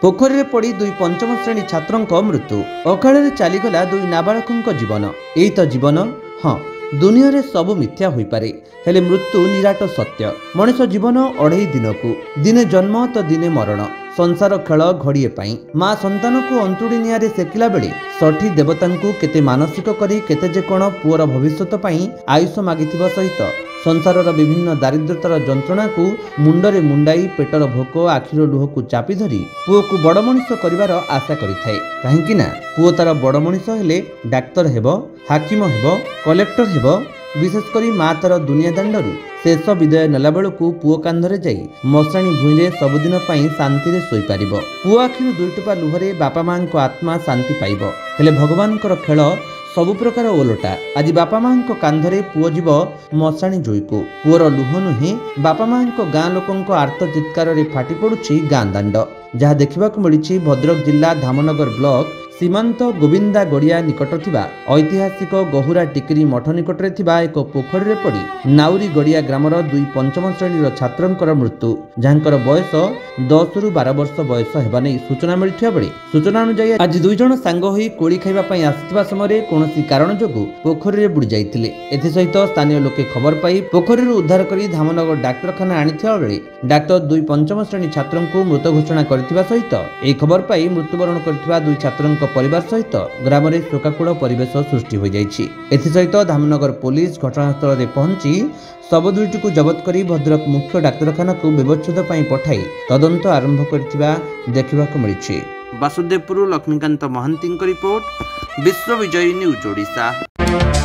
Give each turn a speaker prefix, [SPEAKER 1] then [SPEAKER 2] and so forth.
[SPEAKER 1] पोखरी में पड़ी दुई पंचम श्रेणी छात्रों मृत्यु। अकाल चलीगला दुई नाबालक जीवन। यही तो जीवन। हाँ, दुनिया रे सबु मिथ्या होई पारे, हेले मृत्यु निराट सत्य। मनुष जीवन अढ़ाई दिन को, दिने जन्म तो दिने मरण। संसार खेल घड़िए पाई माँ संतान को अंतुड़ी निआरे सेकिला बेले षठी देवता केते मानसिक करी केते जे कोण पुअर भविष्यत पाई आयुष मागिथिबा सहित संसार विभिन्न दारिद्रतार जंत्रणा को मुंडरे मुंडाई पेटर भोक आखिर लुह को चापी धरी पुओ को बड़ मनिष करिवार आशा करिथाए। काहेकि ना पुओ तार बड़ मनिष हेले डाक्तर हेबो, हाकिम हेबो, कलेक्टर हेबो। विशेषकर माँ तार दुनिया दांडरू शेष विदाय नेला बेलू पुओ कांधरे जाई मशाणी भूईरे सबुदिन शांति रे सोई पारिबो। पुओ आखिर दुईटोपा लुहरे बापा माँ को आत्मा शांति पाइबो। हेले भगवान खेल सबु प्रकार ओलटा। आज बापा माँ कांधरे पुओ जीव मशाणी जोई को। पुओर लुह नुहे बापा माँ गाँ लोक आर्त चित्कार फाटी पड़ुछि गाँ दांड। जहाँ देखा मिली भद्रक जिला धामनगर ब्लॉक सीमांत गोविंदा गड़िया निकट थिबा ऐतिहासिक गहुरा टिकरी मठ निकटरे थिबा एक पोखरी रे पड़ी नाउरी गड़िया ग्रामर दुई पंचम श्रेणी छात्रंकर मृत्यु, जहांकर बयस 10 रु 12 वर्ष बयस हेबा नै सूचना मिलिथिबा बेले सूचना अनुसार आज दुई जण सांग होई कोड़ी खाइबा पई आसिथिबा समय कोनोसी कारण जोगु पोखरी रे बुडी जाइथिले। एथि सहित स्थानीय लोके खबर पाई पोखरी रो उद्धार करी धामनगर डाक्तरखाना आनिथिबा बेले डाक्टर दुई पंचम श्रेणी छात्रंकु मृत घोषणा करथिबा सहित एही खबर पाई मृत्युवरण करथिबा दुई छात्रंक परिवार सहित ग्राम में शोकाकूल परिवेश सृष्टि हो जाइछि। एथिसहित धामनगर पुलिस घटनास्थल में पहुंची शव दुईटी को जबत करी भद्रक मुख्य डाक्तरखाना को व्यवच्छेद पई पठाई तदंत आरंभ करथिबा देखिबाक मिलिछि। वासुदेवपुर लक्ष्मीकांत महांती रिपोर्ट, विश्व विजयी न्यूज ओडिशा।